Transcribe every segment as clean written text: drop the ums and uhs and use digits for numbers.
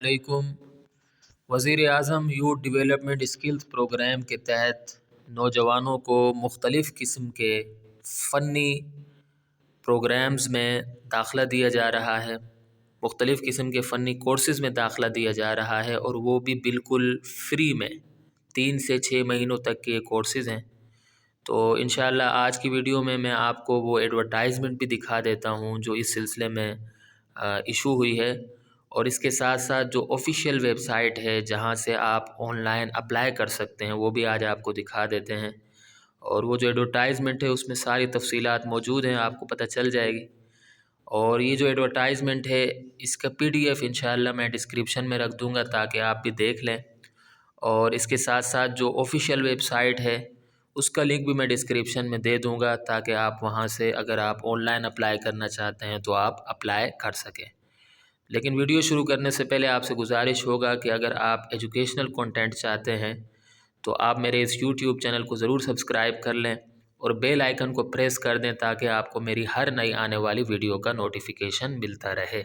علیکم۔ وزیر اعظم یوتھ ڈیولپمنٹ اسکلز پروگرام کے تحت نوجوانوں کو مختلف قسم کے فنی پروگرامز میں داخلہ دیا جا رہا ہے، مختلف قسم کے فنی کورسز میں داخلہ دیا جا رہا ہے، اور وہ بھی بالکل فری میں 3 سے 6 مہینوں تک کے کورسز ہیں۔ تو انشاءاللہ آج کی ویڈیو میں آپ کو وہ ایڈورٹائزمنٹ بھی دکھا دیتا ہوں جو اس سلسلے میں ایشو ہوئی ہے، اور اس کے ساتھ ساتھ جو آفیشیل ویب سائٹ ہے جہاں سے آپ آن لائن اپلائی کر سکتے ہیں وہ بھی آج آپ کو دکھا دیتے ہیں۔ اور وہ جو ایڈورٹائزمنٹ ہے اس میں ساری تفصیلات موجود ہیں، آپ کو پتہ چل جائے گی۔ اور یہ جو ایڈورٹائزمنٹ ہے اس کا PDF انشاءاللہ میں ڈسکرپشن میں رکھ دوں گا تاکہ آپ بھی دیکھ لیں، اور اس کے ساتھ ساتھ جو آفیشیل ویب سائٹ ہے اس کا لنک بھی میں ڈسکرپشن میں دے دوں گا تاکہ آپ وہاں سے اگر آپ آن لائن اپلائی کرنا چاہتے ہیں تو آپ اپلائی کر سکیں۔ لیکن ویڈیو شروع کرنے سے پہلے آپ سے گزارش ہوگا کہ اگر آپ ایجوکیشنل کنٹینٹ چاہتے ہیں تو آپ میرے اس YouTube چینل کو ضرور سبسکرائب کر لیں اور بیل آئیکن کو پریس کر دیں تاکہ آپ کو میری ہر نئی آنے والی ویڈیو کا نوٹیفیکیشن ملتا رہے۔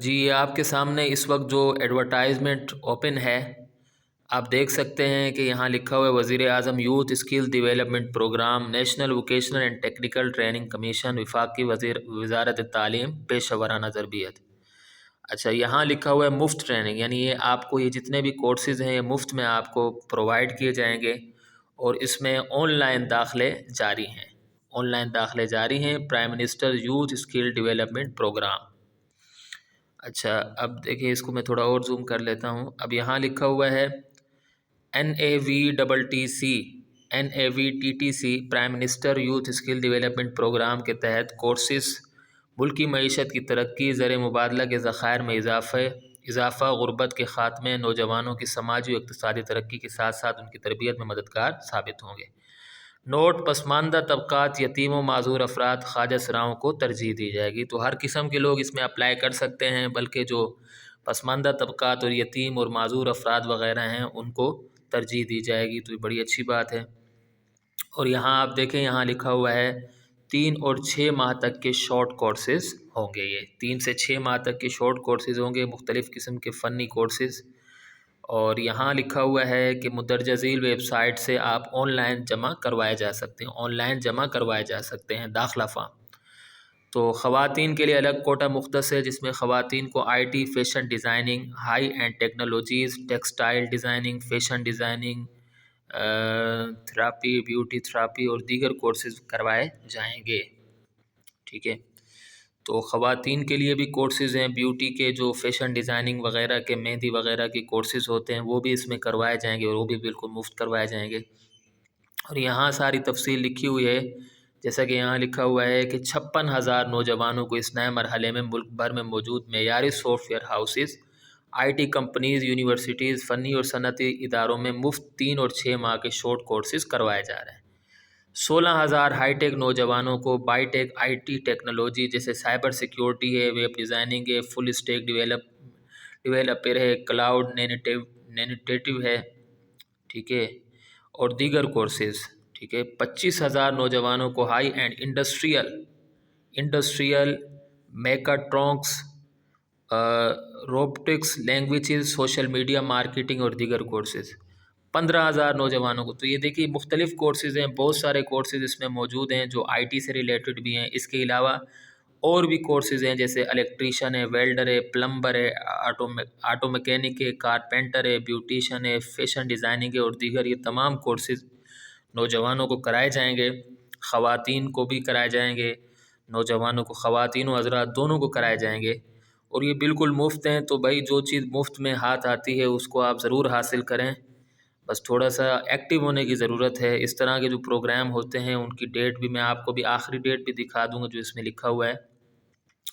جی آپ کے سامنے اس وقت جو ایڈورٹائزمنٹ اوپن ہے آپ دیکھ سکتے ہیں کہ یہاں لکھا ہوا ہے وزیر اعظم youth skill development program, national vocational and technical training commission, وفاقی وزارت تعلیم، پیشہ ورانہ تربیت۔ اچھا یہاں لکھا ہوا ہے مفت ٹریننگ، یعنی یہ آپ کو یہ جتنے بھی کورسز ہیں یہ مفت میں آپ کو پرووائڈ کیے جائیں گے، اور اس میں آن لائن داخلے جاری ہیں، آن لائن داخلے جاری ہیں۔ Prime minister youth skill development program. اچھا اب دیکھیں اس کو میں تھوڑا اور زوم کر لیتا ہوں۔ اب یہاں لکھا ہوا ہے NAVTTC prime minister youth skill development program کے تحت کورسز ملکی معیشت کی ترقی، زر مبادلہ کے ذخائر میں اضافہ، غربت کے خاتمے، نوجوانوں کی سماجی و اقتصادی ترقی کے ساتھ ساتھ ان کی تربیت میں مددگار ثابت ہوں گے۔ نوٹ: پسماندہ طبقات، یتیم و معذور افراد، خواجہ سراؤں کو ترجیح دی جائے گی۔ تو ہر قسم کے لوگ اس میں اپلائی کر سکتے ہیں، بلکہ جو پسماندہ طبقات اور یتیم اور معذور افراد وغیرہ ہیں ان کو ترجیح دی جائے گی، تو یہ بڑی اچھی بات ہے۔ اور یہاں آپ دیکھیں یہاں لکھا ہوا ہے 3 اور 6 ماہ تک کے شارٹ کورسز ہوں گے، یہ 3 سے 6 ماہ تک کے شارٹ کورسز ہوں گے، مختلف قسم کے فنی کورسز۔ اور یہاں لکھا ہوا ہے کہ مندرجہ ذیل ویب سائٹ سے آپ آن لائن جمع کروائے جا سکتے ہیں، آن لائن جمع کروائے جا سکتے ہیں داخلہ فارم۔ تو خواتین کے لیے الگ کوٹا مختص ہے جس میں خواتین کو IT، fashion designing, high and technologies, textile designing, fashion designing, therapy, beauty therapy اور دیگر کورسز کروائے جائیں گے۔ ٹھیک ہے، تو خواتین کے لیے بھی کورسز ہیں، بیوٹی کے جو فیشن ڈیزائننگ وغیرہ کے، مہندی وغیرہ کے کورسز ہوتے ہیں وہ بھی اس میں کروائے جائیں گے، اور وہ بھی بالکل مفت کروائے جائیں گے۔ اور یہاں ساری تفصیل لکھی ہوئی ہے، جیسا کہ یہاں لکھا ہوا ہے کہ 56,000 نوجوانوں کو اس نئے مرحلے میں ملک بھر میں موجود معیاری soft where houses, IT companies, universities, فنی اور صنعتی اداروں میں مفت 3 اور 6 ماہ کے شارٹ کورسز کروائے جا رہے ہیں۔ 16,000 ہائی ٹیک نوجوانوں کو بائی ٹیک IT ٹیکنالوجی جیسے سائبر سیکیورٹی ہے، ویب ڈیزائننگ ہے، فل اسٹیک ڈیولپر ہے، کلاؤڈ نیٹیو ہے، ٹھیک ہے، اور دیگر کورسز۔ ٹھیک ہے، 25,000 نوجوانوں کو high end industrial mechatronics, robotics, languages, social media marketing اور دیگر کورسز۔ 15,000 نوجوانوں کو، تو یہ دیکھیے مختلف کورسز ہیں، بہت سارے کورسز اس میں موجود ہیں جو IT سے ریلیٹڈ بھی ہیں۔ اس کے علاوہ اور بھی کورسز ہیں جیسے الیکٹریشین ہے، ویلڈر ہے، پلمبر ہے، آٹو میکینک ہے، کارپینٹر ہے، بیوٹیشین ہے، فیشن ڈیزائننگ ہے اور دیگر۔ یہ تمام کورسز نوجوانوں کو کرائے جائیں گے، خواتین کو بھی کرائے جائیں گے، نوجوانوں کو، خواتین و حضرات دونوں کو کرائے جائیں گے، اور یہ بالکل مفت ہیں۔ تو بھائی جو چیز مفت میں ہاتھ آتی ہے اس کو آپ ضرور حاصل کریں، بس تھوڑا سا ایکٹیو ہونے کی ضرورت ہے۔ اس طرح کے جو پروگرام ہوتے ہیں ان کی ڈیٹ بھی میں آپ کو بھی آخری ڈیٹ بھی دکھا دوں گا جو اس میں لکھا ہوا ہے۔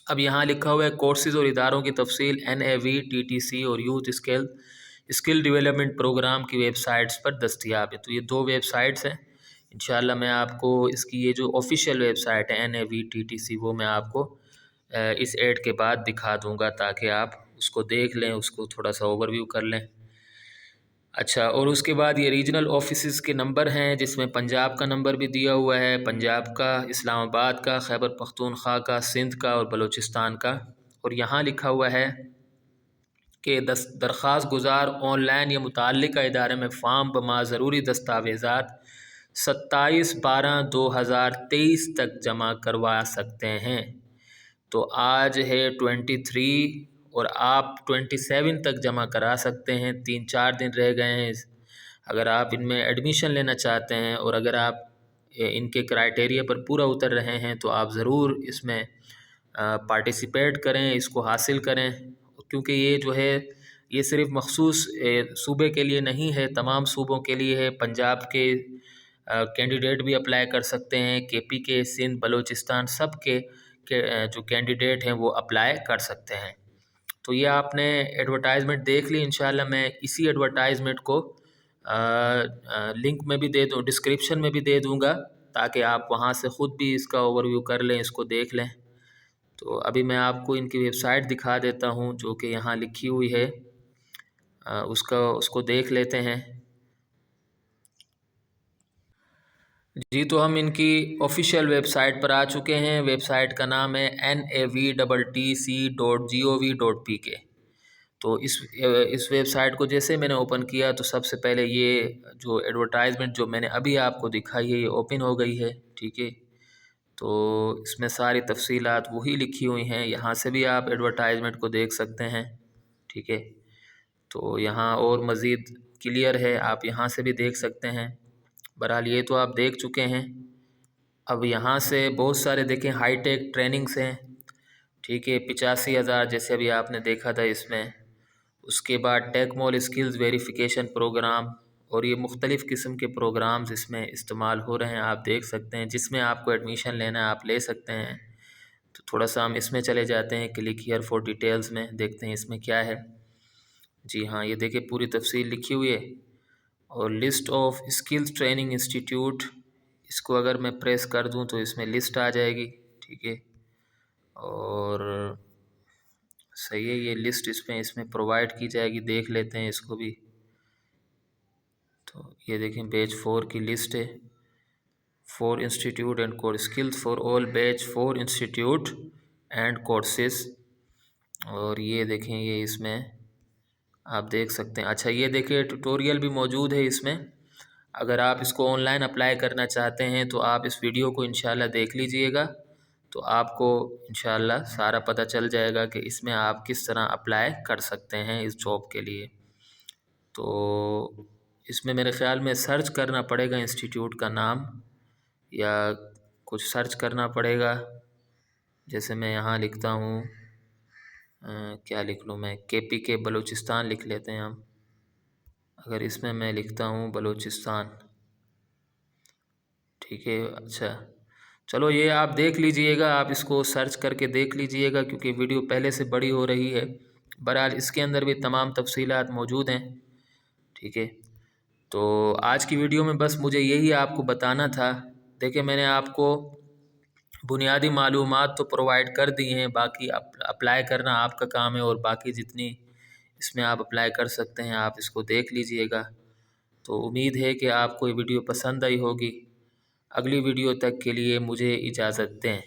اب یہاں لکھا ہوا ہے کورسز اور اداروں کی تفصیل NAVTTC اور یوتھ اسکل ڈیولپمنٹ پروگرام کی ویب سائٹس پر دستیاب ہے۔ تو یہ 2 ویب سائٹس ہیں، انشاءاللہ میں آپ کو اس کی یہ جو آفیشیل ویب سائٹ ہے NAVTTC وہ میں آپ کو اس ایڈ کے بعد دکھا دوں گا تاکہ آپ اس کو دیکھ لیں، اس کو تھوڑا سا اوور ویو کر لیں۔ اچھا، اور اس کے بعد یہ ریجنل آفیسز کے نمبر ہیں، جس میں پنجاب کا نمبر بھی دیا ہوا ہے، پنجاب کا، اسلام آباد کا، خیبر پختونخوا کا، سندھ کا اور بلوچستان کا۔ اور یہاں لکھا ہوا ہے کہ درخواست گزار آن لائن یا متعلقہ ادارے میں فارم بما ضروری دستاویزات 27/12/2023 تک جمع کروا سکتے ہیں۔ تو آج ہے 23 اور آپ 27 تک جمع کرا سکتے ہیں، 3-4 دن رہ گئے ہیں۔ اگر آپ ان میں ایڈمیشن لینا چاہتے ہیں اور اگر آپ ان کے کرائٹیریا پر پورا اتر رہے ہیں تو آپ ضرور اس میں پارٹیسپیٹ کریں، اس کو حاصل کریں، کیونکہ یہ جو ہے یہ صرف مخصوص صوبے کے لیے نہیں ہے، تمام صوبوں کے لیے ہے۔ پنجاب کے کینڈیڈیٹ بھی اپلائی کر سکتے ہیں، کے پی کے، سندھ، بلوچستان، سب کے جو کینڈیڈیٹ ہیں وہ اپلائی کر سکتے ہیں۔ تو یہ آپ نے ایڈورٹائزمنٹ دیکھ لی، انشاءاللہ میں اسی ایڈورٹائزمنٹ کو لنک میں بھی دے دوں، ڈسکرپشن میں بھی دے دوں گا، تاکہ آپ وہاں سے خود بھی اس کا اوور ویو کر لیں، اس کو دیکھ لیں۔ تو ابھی میں آپ کو ان کی ویب سائٹ دکھا دیتا ہوں جو کہ یہاں لکھی ہوئی ہے، اس کو دیکھ لیتے ہیں۔ جی، تو ہم ان کی آفیشیل ویب سائٹ پر آ چکے ہیں۔ ویب سائٹ کا نام ہے navtc.gov.pk۔ تو اس ویب سائٹ کو جیسے میں نے اوپن کیا تو سب سے پہلے یہ جو ایڈورٹائزمنٹ جو میں نے ابھی آپ کو دکھائی ہے یہ اوپن ہو گئی ہے، ٹھیک ہے۔ تو اس میں ساری تفصیلات وہی لکھی ہوئی ہیں، یہاں سے بھی آپ ایڈورٹائزمنٹ کو دیکھ سکتے ہیں، ٹھیک ہے۔ تو یہاں اور مزید کلیئر ہے، آپ یہاں سے بھی دیکھ سکتے ہیں۔ بہرحال یہ تو آپ دیکھ چکے ہیں۔ اب یہاں سے بہت سارے دیکھیں ہائی ٹیک ٹریننگز ہیں، ٹھیک ہے، 85,000 جیسے ابھی آپ نے دیکھا تھا اس میں۔ اس کے بعد ٹیک مول اسکلز ویریفیکیشن پروگرام، اور یہ مختلف قسم کے پروگرامز اس میں استعمال ہو رہے ہیں، آپ دیکھ سکتے ہیں۔ جس میں آپ کو ایڈمیشن لینا ہے آپ لے سکتے ہیں۔ تو تھوڑا سا ہم اس میں چلے جاتے ہیں، کلک ہیئر فور ڈیٹیلز میں، دیکھتے ہیں اس میں کیا ہے۔ جی ہاں، یہ دیکھیں پوری تفصیل لکھی ہوئی ہے، اور list of skills training institute, اس کو اگر میں پریس کر دوں تو اس میں لسٹ آ جائے گی، ٹھیک ہے۔ اور صحیح ہے، یہ لسٹ اس میں پرووائڈ کی جائے گی، دیکھ لیتے ہیں اس کو بھی۔ تو یہ دیکھیں بیچ 4 کی لسٹ ہے، 4 institute and course skills for all batch 4 institute and courses. اور یہ دیکھیں یہ اس میں آپ دیکھ سکتے ہیں۔ اچھا، یہ دیکھیں ٹیوٹوریل بھی موجود ہے اس میں، اگر آپ اس کو آن لائن اپلائی کرنا چاہتے ہیں تو آپ اس ویڈیو کو انشاءاللہ دیکھ لیجئے گا، تو آپ کو انشاءاللہ سارا پتہ چل جائے گا کہ اس میں آپ کس طرح اپلائی کر سکتے ہیں اس جاب کے لیے۔ تو اس میں میرے خیال میں سرچ کرنا پڑے گا انسٹیٹیوٹ کا نام، یا کچھ سرچ کرنا پڑے گا۔ جیسے میں یہاں لکھتا ہوں، کیا لکھ لوں میں، کے پی کے بلوچستان لکھ لیتے ہیں ہم۔ اگر اس میں لکھتا ہوں بلوچستان، ٹھیک ہے۔ اچھا چلو، یہ آپ دیکھ لیجئے گا، آپ اس کو سرچ کر کے دیکھ لیجئے گا، کیونکہ ویڈیو پہلے سے بڑی ہو رہی ہے۔ بہرحال اس کے اندر بھی تمام تفصیلات موجود ہیں، ٹھیک ہے۔ تو آج کی ویڈیو میں بس مجھے یہی آپ کو بتانا تھا۔ دیکھیں میں نے آپ کو بنیادی معلومات تو پرووائڈ کر دی ہیں، باقی اپلائی کرنا آپ کا کام ہے، اور باقی جتنی اس میں آپ اپلائی کر سکتے ہیں آپ اس کو دیکھ لیجئے گا۔ تو امید ہے کہ آپ کو یہ ویڈیو پسند آئی ہوگی۔ اگلی ویڈیو تک کے لیے مجھے اجازت دیں۔